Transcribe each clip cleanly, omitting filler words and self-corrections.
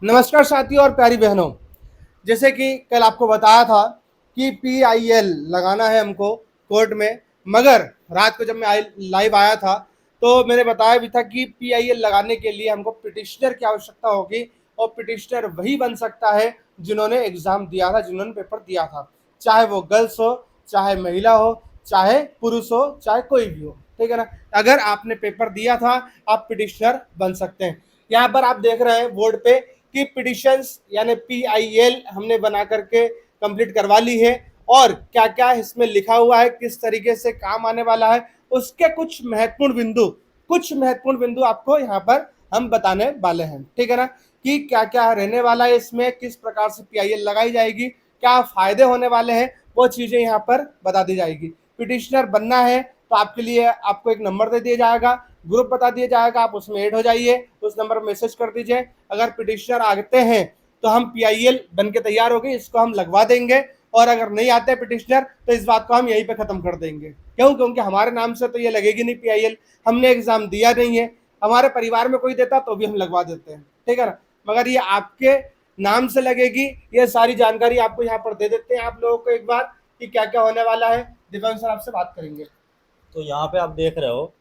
नमस्कार साथियों और प्यारी बहनों। जैसे कि कल आपको बताया था कि PIL लगाना है हमको कोर्ट में, मगर रात को जब मैं लाइव आया था तो मैंने बताया भी था कि PIL लगाने के लिए हमको पिटिशनर की आवश्यकता होगी और पिटिशनर वही बन सकता है जिन्होंने एग्जाम दिया था, जिन्होंने पेपर दिया था, चाहे वो गर्ल्स हो, चाहे महिला हो, चाहे पुरुष हो, चाहे कोई भी हो। ठीक है ना। अगर आपने पेपर दिया था आप पिटिशनर बन सकते हैं। यहाँ पर आप देख रहे हैं बोर्ड पे कि पिटिशंस यानी PIL हमने बना करके कंप्लीट करवा ली है और क्या क्या इसमें लिखा हुआ है, किस तरीके से काम आने वाला है, उसके कुछ महत्वपूर्ण बिंदु आपको यहाँ पर हम बताने वाले हैं। ठीक है ना, कि क्या क्या रहने वाला है इसमें, किस प्रकार से PIL लगाई जाएगी, क्या फायदे होने वाले हैं, वो चीजें यहाँ पर बता दी जाएगी। पिटिशनर बनना है तो आपके लिए आपको एक नंबर दे दिया जाएगा, ग्रुप बता दिया जाएगा, आप उसमें ऐड हो जाइए, उस नंबर पर मैसेज कर दीजिए। अगर पिटिशनर आते हैं तो हम PIL बन के तैयार हो गए, इसको हम लगवा देंगे, और अगर नहीं आते पिटिशनर तो इस बात को हम यहीं पे खत्म कर देंगे। क्यों? क्योंकि हमारे नाम से तो ये लगेगी नहीं PIL, हमने एग्जाम दिया नहीं है। हमारे परिवार में कोई देता तो भी हम लगवा देते हैं। ठीक है ना, मगर ये आपके नाम से लगेगी। ये सारी जानकारी आपको यहाँ पर दे देते हैं आप लोगों को एक बार कि क्या क्या होने वाला है। दिव्यांग सर आपसे बात करेंगे। तो यहाँ पे आप देख रहे हो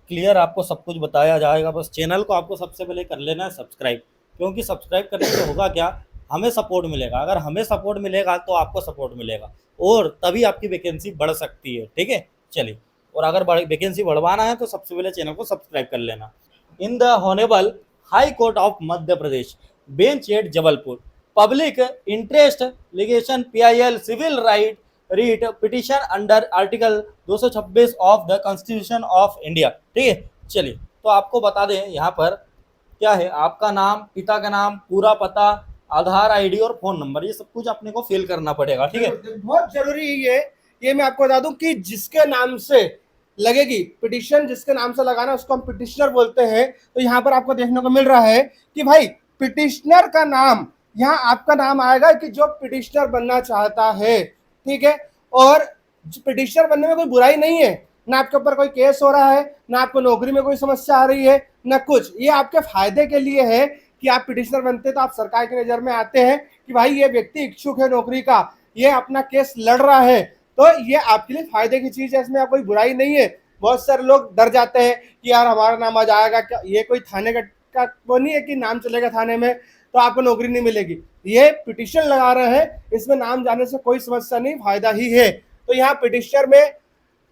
क्लियर आपको सब कुछ बताया जाएगा। बस चैनल को आपको सबसे पहले कर लेना है सब्सक्राइब, क्योंकि सब्सक्राइब करने से होगा क्या, हमें सपोर्ट मिलेगा। अगर हमें सपोर्ट मिलेगा तो आपको सपोर्ट मिलेगा और तभी आपकी वैकेंसी बढ़ सकती है। ठीक है, चलिए। और अगर वैकेंसी बढ़वाना है तो सबसे पहले चैनल को सब्सक्राइब कर लेना। In the honourable high court of Madhya Pradesh, bench at Jabalpur, public interest litigation PIL civil right writ petition under article 226 of the constitution of India. ठीक है, चलिए। तो आपको बता दें यहाँ पर क्या है, आपका नाम, पिता का नाम, पूरा पता, आधार ID और फोन नंबर, ये सब कुछ अपने को फिल करना पड़ेगा। ठीक है, बहुत जरूरी है ये मैं आपको बता दूं कि जिसके नाम से लगेगी पिटिशन, जिसके नाम से लगाना उसको हम पिटिशनर बोलते हैं। तो यहाँ पर आपको देखने को मिल रहा है कि भाई पिटिशनर का नाम, यहाँ आपका नाम आएगा कि जो पिटिशनर बनना चाहता है। ठीक है, और पिटिशनर बनने में कोई बुराई नहीं है, ना आपके ऊपर कोई केस हो रहा है, ना आपको नौकरी में कोई समस्या आ रही है, ना कुछ। ये आपके फायदे के लिए है कि आप पिटिशनर बनते तो आप सरकार की नजर में आते हैं कि भाई ये व्यक्ति इच्छुक है नौकरी का, ये अपना केस लड़ रहा है, तो ये आपके लिए फायदे की चीज है, इसमें कोई बुराई नहीं है। बहुत सारे लोग डर जाते हैं कि यार हमारा नाम आ जाएगा क्या, ये कोई थाने का वो नहीं है कि नाम चलेगा थाने में तो आपको नौकरी नहीं मिलेगी। ये पिटिशन लगा रहे हैं, इसमें नाम जाने से कोई समस्या नहीं, फायदा ही है। तो यहाँ पिटिशनर में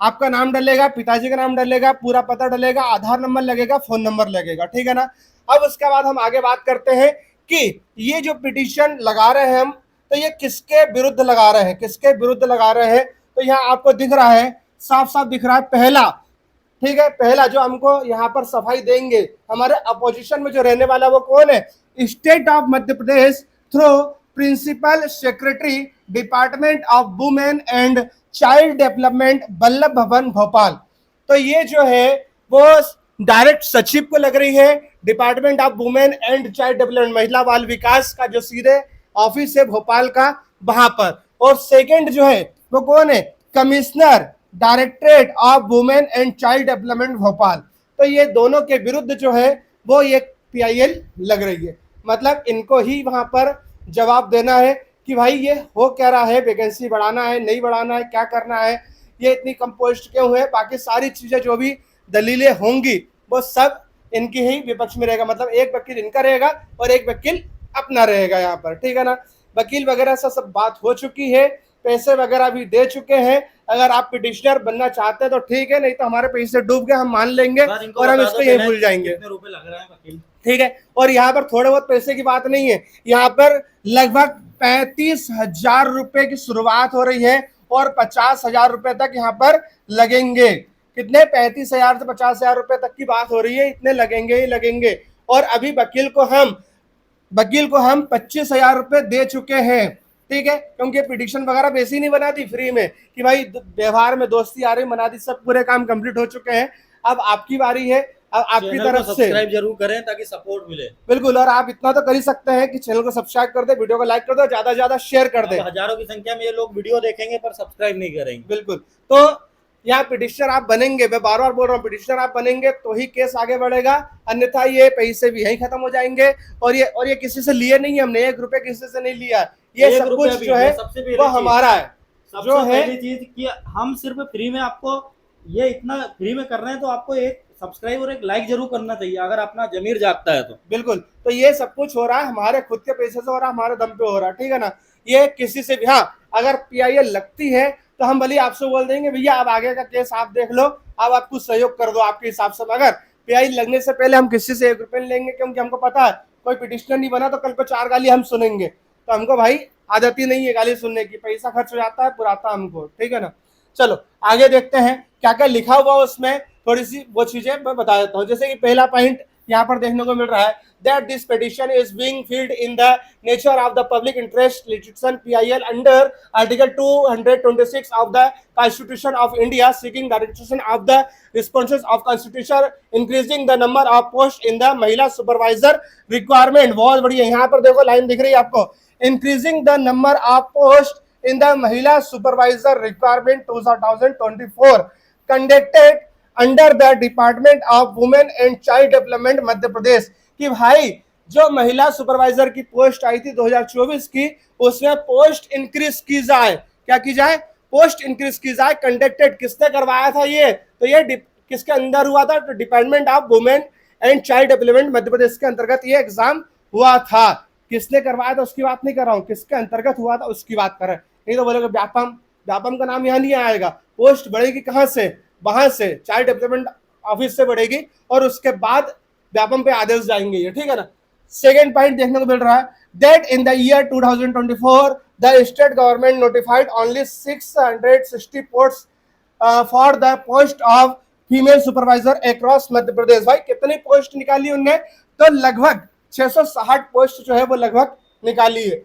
आपका नाम डलेगा, पिताजी का नाम डलेगा, पूरा पता डलेगा, आधार नंबर लगेगा, फोन नंबर लगेगा। ठीक है ना। अब उसके बाद हम आगे बात करते हैं कि ये जो पिटिशन लगा रहे हैं हम, तो ये किसके विरुद्ध लगा रहे हैं, किसके विरुद्ध लगा रहे हैं। तो यहाँ आपको दिख रहा है, साफ साफ दिख रहा है पहला। ठीक है, पहला जो हमको यहाँ पर सफाई देंगे, हमारे अपोजिशन में जो रहने वाला वो कौन है, state of Madhya Pradesh through principal secretary department of women and child development, Vallabh Bhavan Bhopal. तो ये जो है वो डायरेक्ट सचिव को लग रही है, department of women and child development, महिला बाल विकास का जो सीधे ऑफिस है भोपाल का, वहां पर। और सेकंड जो है वो कौन है, commissioner directorate of women and child development Bhopal. तो ये दोनों के विरुद्ध जो है वो ये PIL लग रही है। मतलब इनको ही वहां पर जवाब देना है कि भाई ये हो क्या रहा है, वैकेंसी बढ़ाना है, नहीं बढ़ाना है, क्या करना है, ये इतनी कम पोस्ट क्यों है, बाकी सारी चीजें जो भी दलीलें होंगी वो सब इनकी ही विपक्ष में रहेगा। मतलब एक वकील इनका रहेगा और एक वकील अपना रहेगा यहाँ पर। ठीक है ना। वकील वगैरह से सब बात हो चुकी है, पैसे वगैरह भी दे चुके हैं। अगर आप पिटिशनर बनना चाहते हैं तो ठीक है, नहीं तो हमारे पैसे डूब गए, हम मान लेंगे और हम इसको यही भूल जाएंगे। कितने रुपए लग रहे हैं वकील? ठीक है, और यहाँ पर थोड़े बहुत पैसे की बात नहीं है, यहाँ पर लगभग 35,000 रुपए की शुरुआत हो रही है और 50,000 रुपए तक यहाँ पर लगेंगे। कितने, 35,000 से 50,000 रुपए तक की बात हो रही है, इतने लगेंगे ही लगेंगे। और अभी वकील को हम 25,000 रुपए दे चुके हैं। ठीक है, क्योंकि पिटिशन वगैरह वैसी नहीं बना दी फ्री में कि भाई व्यवहार में दोस्ती आ रही, बना दी, सब पूरे काम कंप्लीट हो चुके हैं। अब आपकी बारी है, अब आपकी तरफ से सब्सक्राइब जरूर करें ताकि सपोर्ट मिले। बिल्कुल, और आप इतना तो कर ही सकते हैं कि चैनल को सब्सक्राइब कर दे, वीडियो को लाइक कर दो, ज्यादा से ज्यादा शेयर कर दे। हजारों की संख्या में ये लोग वीडियो देखेंगे पर सब्सक्राइब नहीं करेंगे। बिल्कुल। तो यहाँ पिटिशनर आप बनेंगे, मैं बार बार बोल रहा हूँ, पिटिशनर आप बनेंगे तो ही केस आगे बढ़ेगा, अन्यथा ये पैसे भी यहीं खत्म हो जाएंगे। और ये किसी से लिए नहीं, हमने 1 रुपए किसी से नहीं लिया, ये एक सब रुपया कुछ भी जो नहीं, है सबसे पहली वो चीज, हमारा है। सबसे जो है पहली चीज कि हम सिर्फ फ्री में आपको ये इतना फ्री में कर रहे हैं, तो आपको एक सब्सक्राइब और एक लाइक जरूर करना चाहिए अगर अपना जमीर जागता है तो। बिल्कुल, तो ये सब कुछ हो रहा है हमारे खुद के पैसे से हो रहा है, हमारे दम पे हो रहा है, ठीक है ना। ये किसी से भी, हाँ अगर PIL लगती है तो हम भले आपसे बोल देंगे भैया आप आगे का केस आप देख लो, अब आप कुछ सहयोग कर दो आपके हिसाब से, मगर PIL लगने से पहले हम किसी से 1 रुपए नहीं लेंगे, क्योंकि हमको पता है कोई पिटिशनर नहीं बना तो कल को 4 गाली हम सुनेंगे, तो हमको भाई आदत ही नहीं है गाली सुनने की, पैसा खर्च हो जाता है पुराता हमको, ठीक है ना। चलो आगे देखते हैं क्या क्या लिखा हुआ उसमें, थोड़ी सी वो चीजें मैं बता देता हूँ। जैसे कि पहला पॉइंट यहाँ पर देखने को मिल रहा है, that this petition is being filed in the nature of the public interest litigation PIL under Article 226 of the Constitution of India, seeking the relaxation of the responses of Constitution, increasing the number of posts in the महिला supervisor requirement। बहुत बढ़िया, यहाँ पर देखो line दिख रही है आपको, increasing the number of posts in the महिला supervisor requirement 2024 conducted under the department of women and child development Madhya Pradesh. कि भाई जो महिला सुपरवाइजर की पोस्ट आई थी 2024 की, उसमें पोस्ट इंक्रीज की जाए, क्या की जाए, पोस्ट इंक्रीज की जाए। कंडक्टेड किसने करवाया था ये, तो ये किसके अंदर हुआ था, तो department of women and child development Madhya Pradesh के अंतर्गत ये एग्जाम हुआ था। किसने करवाया था उसकी बात नहीं कर रहा हूँ, किसके अंतर्गत हुआ था उसकी बात कर रहे हैं, नहीं तो बोलेगा व्यापम, व्यापम का नाम यहाँ नहीं आएगा। पोस्ट बढ़ेगी कहाँ से, वहां से चाइल्ड डेवलपमेंट ऑफिस से बढ़ेगी और उसके बाद व्यापम पे आदेश जाएंगे ये, ठीक है ना। सेकेंड पॉइंट देखने को मिल रहा है, that in the year 2024 the state government notified only 660 posts for the post of female supervisor across Madhya Pradesh. भाई कितनी पोस्ट निकाली उनने, तो लगभग 660 पोस्ट जो है वो लगभग निकाली है।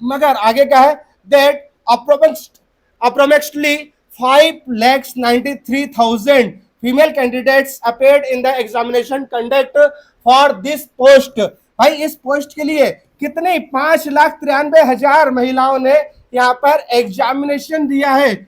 मगर आगे क्या है, that approximately 5,93,000 female candidates appeared in the examination conduct for this post। भाई इस पोस्ट के लिए कितने 5,93,000 महिलाओं ने यहाँ पर एग्जामिनेशन दिया है।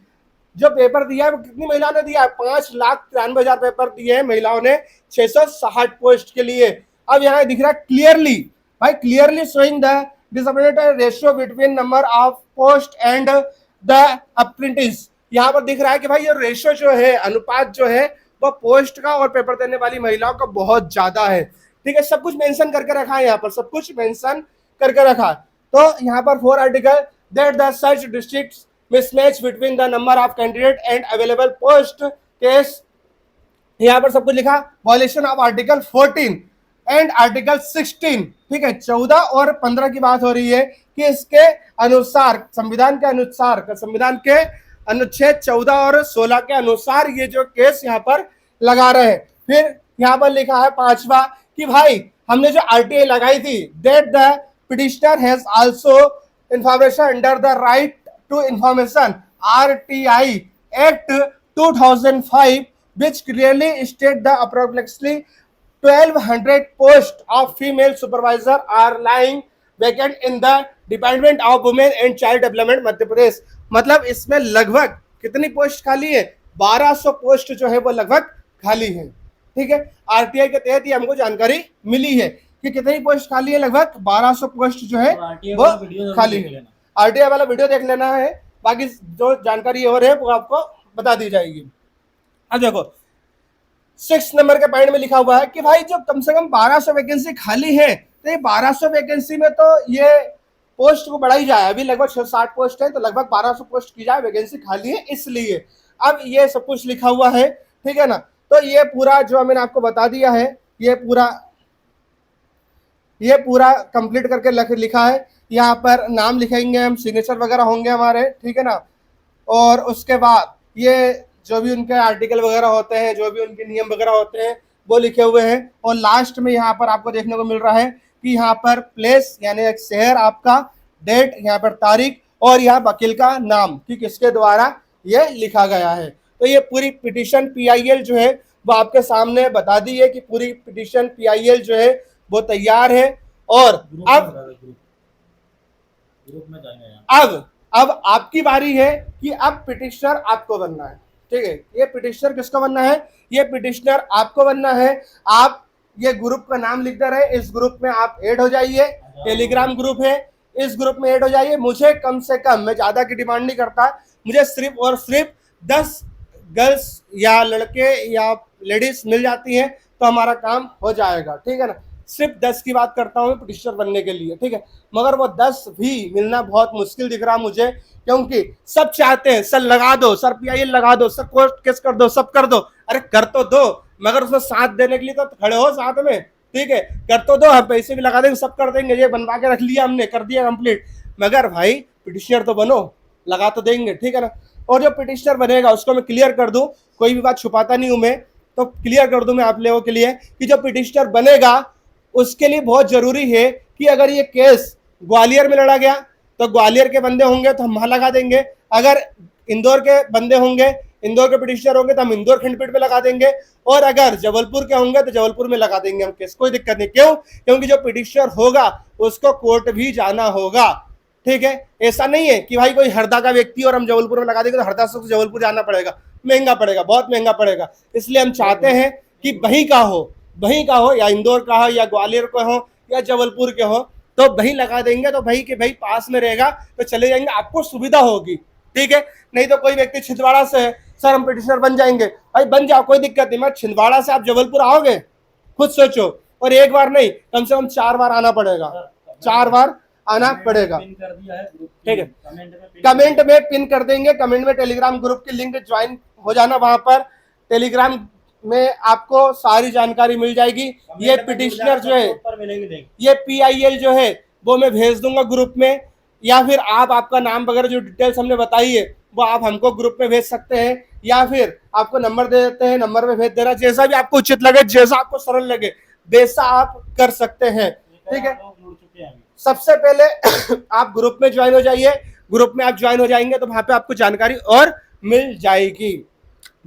जो पेपर दिया है वो कितनी महिलाओं ने दिया है, 5,93,000 पेपर दिए हैं महिलाओं ने 660 पोस्ट के लिए। अब यहाँ दिख रहा है क्लियरली, भाई clearly showing the disappointed ratio between number of post and the apprentice. यहाँ पर दिख रहा है कि भाई ये रेशो जो है, अनुपात जो है वो पोस्ट का और पेपर देने वाली महिलाओं का बहुत ज्यादा है, ठीक है। सब कुछ मेंशन करके रखा है यहाँ पर, सब कुछ मेंशन करके रखा है। तो यहाँ पर 4 article, that the search districts mismatch between the number of candidate and available post case, यहाँ पर सब कुछ लिखा। Violation of article 14 and article 16, ठीक है, 14 और 15 की बात हो रही है कि इसके अनुसार संविधान के अनुच्छेद 14 और 16 के अनुसार ये जो केस यहाँ पर लगा रहे हैं। फिर यहाँ पर लिखा है 5वां कि भाई हमने जो RTI लगाई थी, that the petitioner has also information under the right to information RTI act 2005 which clearly state the approximately 1,200 posts of female supervisor are lying vacant in the Department of Women and Child Development Madhya Pradesh. मतलब इसमें लगभग कितनी post खाली है, 1200 post जो है वो लगभग खाली है, ठीक है। RTI के तहत ये हमको जानकारी मिली है कि कितनी पोस्ट खाली है, लगभग 1200 पोस्ट जो है वो खाली है। RTI वाला वीडियो देख लेना है, बाकी जो जानकारी और है वो आपको बता दी जाएगी। अब देखो 6 नंबर के पॉइंट में लिखा हुआ है कि भाई जो कम से कम 1200 वैकेंसी खाली है, तो ये 1200 वैकेंसी में तो ये पोस्ट को बढ़ाई जाए। अभी लगभग 660 पोस्ट है, तो लगभग 1200 पोस्ट की जाए, वैकेंसी खाली है इसलिए। अब ये सब कुछ लिखा हुआ है, ठीक है ना। तो ये पूरा जो मैंने आपको बता दिया है, ये पूरा कंप्लीट करके लिखा है। यहाँ पर नाम लिखेंगे हम, सिग्नेचर वगैरह होंगे हमारे, ठीक है ना। और उसके बाद ये जो भी उनके आर्टिकल वगैरह होते हैं, जो भी उनके नियम वगैरह होते हैं वो लिखे हुए हैं। और लास्ट में यहाँ पर आपको देखने को मिल रहा है कि यहाँ पर प्लेस यानी एक शहर, आपका डेट, यहाँ पर तारीख और यहाँ वकील का नाम कि किसके द्वारा ये लिखा गया है। तो ये पूरी पिटीशन PIL जो है वो आपके सामने बता दी है कि पूरी पिटीशन PIL जो है वो तैयार है। और अब अब आपकी बारी है कि अब पिटिशनर आपको बनना है, ठीक है। ये पिटिशनर किसको बनना है? ये पिटिशनर आपको बनना है। आप ये ग्रुप का नाम लिखते रहे, इस ग्रुप में आप ऐड हो जाइए। टेलीग्राम ग्रुप है, इस ग्रुप में ऐड हो जाइए। मुझे कम से कम, मैं ज्यादा की डिमांड नहीं करता, मुझे सिर्फ और सिर्फ 10 गर्ल्स या लड़के या लेडीज मिल जाती हैं तो हमारा काम हो जाएगा, ठीक है ना। सिर्फ 10 की बात करता हूँ पिटिशनर बनने के लिए, ठीक है। मगर वो 10 भी मिलना बहुत मुश्किल दिख रहा मुझे, क्योंकि सब चाहते हैं सर लगा दो, सर PIL लगा दो, सर कोर्ट केस कर दो, सब कर दो। अरे कर तो दो, मगर उसमें साथ देने के लिए तो खड़े हो साथ में, ठीक है। कर तो दो, हम पैसे भी लगा देंगे, सब कर देंगे, ये बनवा के रख लिया हमने, कर दिया कंप्लीट। मगर भाई पिटिशनर तो बनो, लगा तो देंगे, ठीक है ना। और जो पिटिशनर बनेगा उसको मैं क्लियर कर दूं, कोई भी बात छुपाता नहीं हूं मैं, तो क्लियर कर दूं मैं आप लोगों के लिए कि जो पिटिशनर बनेगा उसके लिए बहुत जरूरी है कि अगर ये केस ग्वालियर में लड़ा गया तो ग्वालियर के बंदे होंगे तो हम वहां लगा देंगे। अगर इंदौर के बंदे होंगे, इंदौर के पिटिशनर होंगे तो हम इंदौर खंडपीठ में लगा देंगे। और अगर जबलपुर के होंगे तो जबलपुर में लगा देंगे हम केस, कोई दिक्कत नहीं। क्यों? क्योंकि जो पिटिशनर होगा उसको कोर्ट भी जाना होगा, ठीक है। ऐसा नहीं है कि भाई कोई हरदा का व्यक्ति और हम जबलपुर में लगा देंगे तो हरदा से जबलपुर जाना पड़ेगा, महंगा पड़ेगा, बहुत महंगा पड़ेगा। इसलिए हम चाहते हैं कि वहीं का हो, या इंदौर का हो, या ग्वालियर का हो, या जबलपुर के हो, तो वहीं लगा देंगे। तो भाई के भाई पास में रहेगा तो चले जाएंगे, आपको सुविधा होगी, ठीक है। नहीं तो कोई व्यक्ति छिंदवाड़ा से है, सर हम पिटिशनर बन जाएंगे, भाई बन जाओ, कोई दिक्कत नहीं। मैं छिंदवाड़ा से आप जबलपुर आओगे, खुद सोचो। और एक बार नहीं, कम से कम 4 बार आना पड़ेगा, 4 बार आना पड़ेगा, ठीक है। कमेंट में पिन कर देंगे, कमेंट में टेलीग्राम ग्रुप की लिंक ज्वाइन हो जाना, वहां पर टेलीग्राम में आपको सारी जानकारी मिल जाएगी। ये पिटिशनर जो है, ये PIL जो है वो मैं भेज दूंगा ग्रुप में, या फिर आप आपका नाम वगैरह जो डिटेल्स हमने बताई है वो आप हमको ग्रुप में भेज सकते हैं, या फिर आपको नंबर दे देते हैं, नंबर में भेज देना। जैसा भी आपको उचित लगे, जैसा आपको सरल लगे, वैसा आप कर सकते हैं, ठीक है। सबसे पहले आप ग्रुप में ज्वाइन हो जाइए। ग्रुप में आप ज्वाइन हो जाएंगे तो वहां पे आपको जानकारी और मिल जाएगी।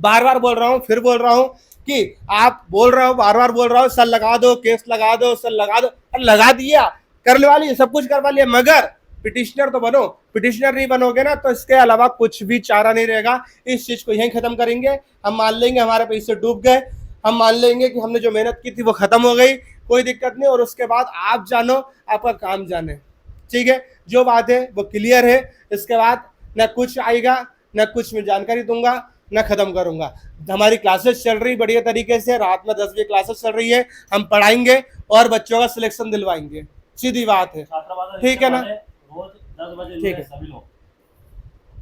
बार बार बोल रहा हूं, फिर बोल रहा हूं कि आप बोल रहे हो, बार बार बोल रहा हूं, सर लगा दो, केस लगा दो, सर लगा दो, लगा दिया, करवा लिया, सब कुछ करवा लिया, मगर पिटिशनर तो बनो। पिटिशनर नहीं बनोगे ना तो इसके अलावा कुछ भी चारा नहीं रहेगा। इस चीज को यहीं खत्म करेंगे। हम मान लेंगे हमारे पैसे डूब गए, हम मान लेंगे कि हमने जो मेहनत की थी वो खत्म हो गई, कोई दिक्कत नहीं। और उसके बाद आप जानो, आपका काम जाने, ठीक है। जो बात है वो क्लियर है। इसके बाद न कुछ आएगा, न कुछ मैं जानकारी दूंगा, न खत्म करूंगा। हमारी क्लासेस चल रही बढ़िया तरीके से, रात में 10 बजे क्लासेस चल रही है, हम पढ़ाएंगे और बच्चों का सिलेक्शन दिलवाएंगे, सीधी बात है, ठीक है ना। ठीक है,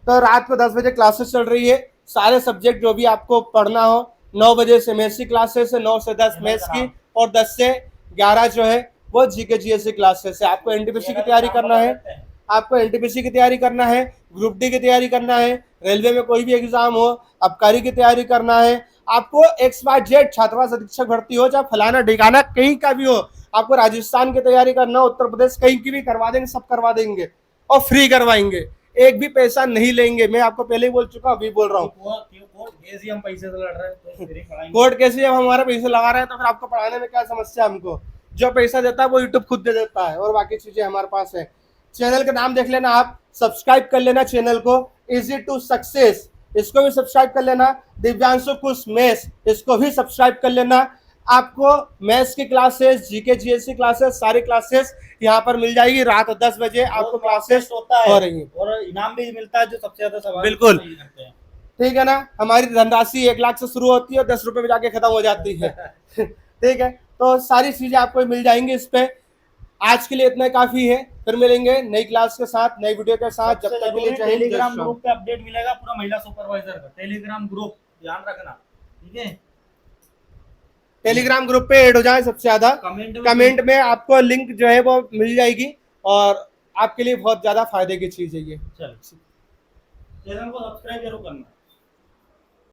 तो रात को 10 बजे क्लासेस चल रही है। सारे सब्जेक्ट जो भी आपको पढ़ना हो, 9 बजे से मैथ्स की क्लासेस है, 9 से 10 मैथ्स की, और 10 से 11 जो है वो GK GS की क्लासेस है। आपको NTPC की तैयारी करना है, आपको NTPC की तैयारी करना है, ग्रुप D की तैयारी करना है, रेलवे में कोई भी एग्जाम हो, आबकारी की तैयारी करना है, आपको XYZ छात्रावास अधीक्षक भर्ती हो, चाहे फलाना ठिकाना कहीं का भी हो, आपको राजस्थान की तैयारी करना, उत्तर प्रदेश कहीं की भी करवा देंगे, सब करवा देंगे और फ्री करवाएंगे, एक भी पैसा नहीं लेंगे। मैं आपको पहले ही बोल चुका, अभी बोल रहा हूँ। हम पैसे से लड़ रहे हैं तो फ्री पढ़ाएंगे। कोर्ट केस जब हमारे पैसे लगा रहे हैं तो फिर आपको पढ़ाने में क्या समस्या? हमको जो पैसा देता है वो यूट्यूब खुद दे देता है, और बाकी चीजें हमारे पास है। चैनल का नाम देख लेना, आप सब्सक्राइब कर लेना चैनल को, इजी टू सक्सेस, इसको भी सब्सक्राइब कर लेना। दिव्यांशु कुश मेस, इसको भी सब्सक्राइब कर लेना। आपको मैथ्स की क्लासेस, GK GS की क्लासेस, सारी क्लासेस यहाँ पर मिल जाएगी। रात 10 बजे आपको क्लासेस होता है हो रही है, और इनाम भी मिलता है जो सबसे ज्यादा सवाल बिल्कुल सही करते हैं, ठीक है ना। हमारी धनराशि 1 लाख से शुरू होती है, 10 रुपए में जाके खत्म हो जाती है ठीक है, तो सारी चीजें आपको मिल जाएंगी इस पे। आज के लिए इतना काफी है, फिर मिलेंगे नई क्लास के साथ, नई वीडियो के साथ। जब तक के लिए टेलीग्राम ग्रुप पे अपडेट मिलेगा पूरा महिला सुपरवाइजर का टेलीग्राम ग्रुप, ध्यान रखना, ठीक है। टेलीग्राम ग्रुप पे ऐड हो जाए सबसे ज्यादा, कमेंट में आपको लिंक जो है वो मिल जाएगी, और आपके लिए बहुत ज्यादा फायदे की चीज है ये। चलो, चैनल को सब्सक्राइब जरूर करना।